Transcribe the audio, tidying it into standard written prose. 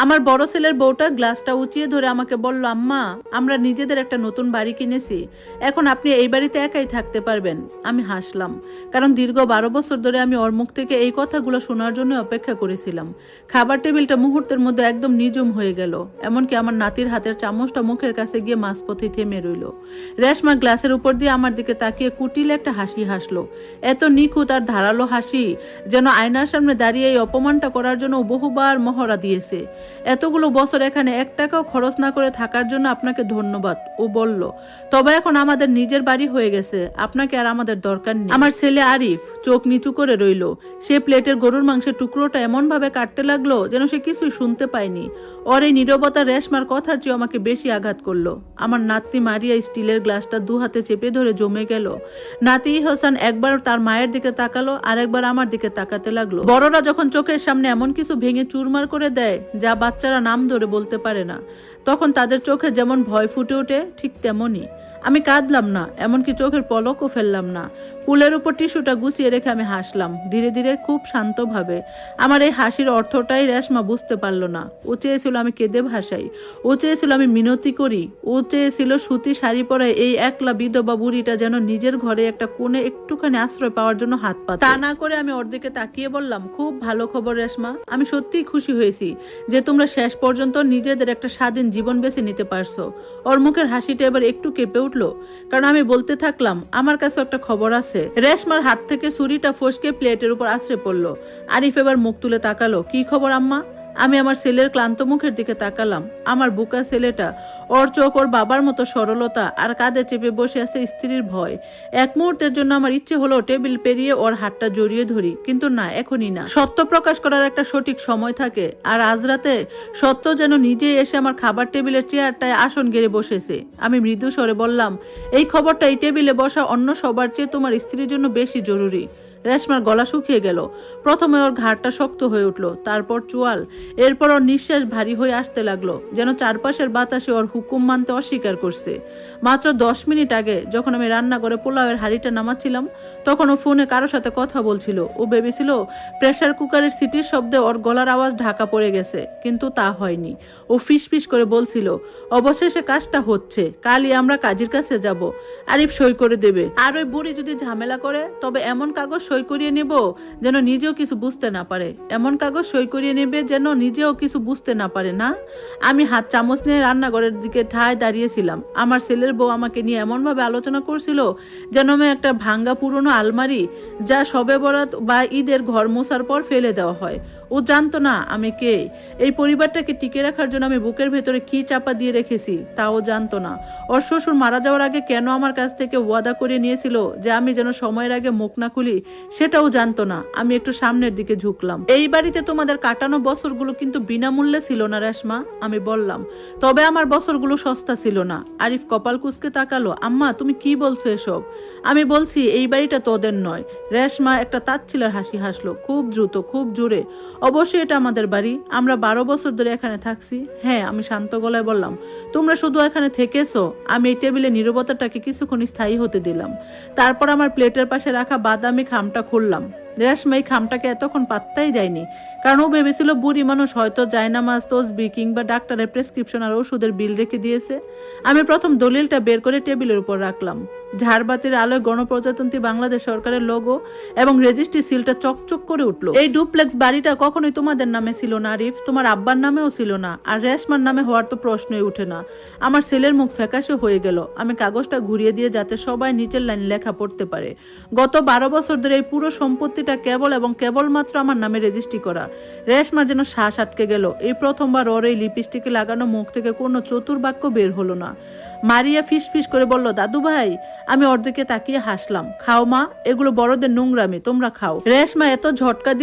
আমার বড় ছেলের বউটা গ্লাসটা উঁচিয়ে ধরে আমাকে বলল, আম্মা আমরা নিজেদের একটা নতুন বাড়ি কিনেছি, এখন আপনি এই বাড়িতে একাই থাকতে পারবেন। আমি হাসলাম, কারণ দীর্ঘ 12 বছর ধরে আমি ওর মুখ থেকে এই কথাগুলো শোনার জন্য অপেক্ষা করেছিলাম। খাবার টেবিলটা মুহূর্তের মধ্যে একদম নিঝুম হয়ে গেল, এমনকি আমার নাতির হাতের চামচটা মুখের কাছে গিয়ে মাঝপথে থেমে রইল। রেশমা গ্লাসের উপর দিয়ে আমার দিকে তাকিয়ে কুটিল একটা হাসি হাসলো, এত নিখুঁত আর ধারালো হাসি যেন আয়নার সামনে দাঁড়িয়ে এই অপমানটা করার জন্য বহুবার মহড়া দিয়েছে। এতগুলো বছর এখানে 1 টাকাও খরচ না করে থাকার জন্য আপনাকে ধন্যবাদ, ও বলল। তবে এখন আমাদের নিজের বাড়ি হয়ে গেছে, আপনাকে আর আমাদের দরকার নেই। আমার ছেলে আরিফ চোখ নিচু করে রইল। সে প্লেটের গরুর মাংসের টুকরোটা এমন ভাবে কাটতে লাগলো যেন সে কিছুই শুনতে পায়নি। ওর এই নীরবতা রেশমার কথার চেয়ে আমাকে বেশি আঘাত করলো। আমার নাতনি মারিয়া স্টিলের গ্লাসটা 2 হাতে চেপে ধরে জমে গেল। নাতি হোসেন একবার তার মায়ের দিকে তাকালো, আর একবার আমার দিকে তাকাতে লাগলো। বড়রা যখন চোখের সামনে এমন কিছু ভেঙে চুরমার করে দেয় যা বাচ্চারা নাম ধরে বলতে পারে না, তখন তাদের চোখে যেমন ভয় ফুটে ওঠে, ঠিক তেমনই। আমি কাঁদলাম না, এমনকি চোখের পলকও ফেললাম না। কুলের উপর টিস্যুটা গুছিয়ে রেখে আমি হাসলাম, ধীরে ধীরে, খুব শান্তভাবে। আমার এই হাসির অর্থটাই রেশমা বুঝতে পারলো না। ও চেয়েছিল আমি কেঁদে ভাসাই, ও চেয়েছিল আমি মিনতি করি, ও চেয়েছিল সুতি শাড়ি পরে এই একলা বিধবা বুড়িটা যেন নিজের ঘরে একটা কোণে একটুখানি আশ্রয় পাওয়ার জন্য হাত পাতে। তা না করে আমি ওর দিকে তাকিয়ে বললাম, খুব ভালো খবর রেশমা, আমি সত্যিই খুশি হয়েছি যে তোমরা শেষ পর্যন্ত নিজেদের একটা স্বাধীন জীবন বেছে নিতে পারছো। ওর মুখের হাসিটা এবার একটু কেঁপে উঠলো, কারণ আমি বলতে থাকলাম, আমার কাছে একটা খবর আছে। রেশমার হাত থেকে ছুরিটা ফসকে প্লেটের উপর আছড়ে পড়লো। আরিফ এবার মুখ তুলে তাকালো, কি খবর আম্মা? আমি আমার ছেলের ক্লান্ত মুখের দিকে তাকালাম। আমার বুকা ছেলেটা, ওর চোখ ওর বাবার মতো সরলতা, আর কাঁধে চেপে বসে আছে স্ত্রীর ভয়। এক মুহূর্তের জন্য আমার ইচ্ছে হলো টেবিল পেরিয়ে ওর হাতটা জড়িয়ে ধরি, কিন্তু না, এখনই না। সত্য প্রকাশ করার একটা সঠিক সময় থাকে, আর আজ রাতে সত্য যেন নিজেই এসে আমার খাবার টেবিলের চেয়ারটায় আসন গেড়ে বসেছে। আমি মৃদু স্বরে বললাম, এই খবরটা এই টেবিলে বসা অন্য সবার চেয়ে তোমার স্ত্রীর জন্য বেশি জরুরি। রেশমার গলা শুকিয়ে গেল। প্রথমে ওর ঘাড়টা শক্ত হয়ে উঠলো, তারপর চোয়াল, এরপর ওর নিঃশ্বাস ভারী হয়ে আসতে লাগলো, যেন চারপাশের বাতাসে ওর হুকুম মানতে অস্বীকার করছে। মাত্র 10 মিনিট আগে যখন আমি রান্নাঘরে পোলাওয়ের হাঁড়িটা নামাচ্ছিলাম, তখন ও ফোনে কারোর সাথে কথা বলছিল। ও ভেবেছিল প্রেসার কুকারের সিটির শব্দে ওর গলার আওয়াজ ঢাকা পড়ে গেছে, কিন্তু তা হয়নি। ও ফিসফিস করে বলছিল, অবশেষে কাজটা হচ্ছে, কালই আমরা কাজীর কাছে যাব, আরিফ সই করে দেবে, আর ওই বুড়ি যদি ঝামেলা করে তবে এমন কাগজ সই করিয়ে নেব যেন নিজেও কিছু বুঝতে না পারে, এমন কাগজ সই করিয়ে নেবে যেন নিজেও কিছু বুঝতে না পারে। না, আমি হাত চামচ নিয়ে রান্নাঘরের দিকে ঠায় দাঁড়িয়েছিলাম। আমার ছেলের বউ আমাকে নিয়ে এমনভাবে আলোচনা করছিল যেন আমি একটা ভাঙ্গা পুরনো আলমারি, যা শবে বরাত বা ঈদের ঘর মোছার পর ফেলে দেওয়া হয়। ও জানতো না আমি কে, এই পরিবারটাকে টিকে রাখার জন্য আমি বুকের ভেতরে কি চাপা দিয়ে রেখেছি তাও জানতো না। ওর শ্বশুর মারা যাওয়ার আগে কেন আমার কাছ থেকে ওয়াদা করে নিয়েছিল যে আমি যেন সময়ের আগে মুখ না খুলি, সেটাও জানতো না। আমি একটু সামনের দিকে ঝুঁকলাম। এই বাড়িতে তোমাদের কাটানো বছরগুলো কিন্তু বিনামূল্যে ছিল না রেশমা, আমি বললাম। তবে আমার বছরগুলো সস্তা ছিল না। আরিফ কপাল কুঁচকে তাকালো, আম্মা তুমি কি বলছো এসব? আমি বলছি এই বাড়িটা তোদের নয়। রেশমা একটা তাচ্ছিলের হাসি হাসলো, খুব দ্রুত, খুব জোরে। অবশ্যই এটা আমাদের বাড়ি, আমরা 12 বছর ধরে এখানে থাকছি। হ্যাঁ, আমি শান্ত গলায় বললাম। তোমরা শুধু এখানে থেকেছো। আমি এই টেবিলে নীরবতাটাকে কিছুক্ষণ স্থায়ী হতে দিলাম। তারপর আমার প্লেটের পাশে রাখা বাদামি খামটা খুললাম। রেশমা এই খামটাকে এতক্ষণ পাত্তাই দেয়নি, কারণ ও ভেবেছিল বুড়ি মানুষ হয়তো জায়নামাজ, তসবিহ কিংবা ডাক্তারের প্রেসক্রিপশন আর ওষুধের বিল রেখে দিয়েছে। আমি প্রথম দলিলটা বের করে টেবিলের উপর রাখলাম। ঝাড়বাতির আলোয় গণপ্রজাতন্ত্রী বাংলাদেশ সরকারের লোগো এবং রেজিস্ট্রি সিলটা চকচক করে উঠলো। এই ডুপ্লেক্স বাড়িটা কখনোই তোমাদের নামে ছিল না আরিফ, তোমার আব্বার নামেও ছিল না, আর রেশমার নামে হওয়ার তো প্রশ্নই উঠে না। আমার ছেলের মুখ ফ্যাকাশে হয়ে গেল। আমি কাগজটা ঘুরিয়ে দিয়ে যাতে সবাই নিচের লাইন লেখা পড়তে পারে, গত 12 বছর ধরে এই পুরো সম্পত্তিটা কেবল এবং কেবলমাত্র আমার নামে রেজিস্ট্রি করা। রেশমা যেন শ্বাস আটকে গেল। এই প্রথমবার ওর এই লিপস্টিকে লাগানো মুখ থেকে কোনো চতুর বাক্য বের হলো না। মারিয়া ফিসফিস করে বলল, দাদু ভাই। আমি ওর দিকে তাকিয়ে হাসলাম। খাও মা, এগুলো বড়দের নোংরামি, তোমরা খাও। রেশমা এত ঝটকা দিয়ে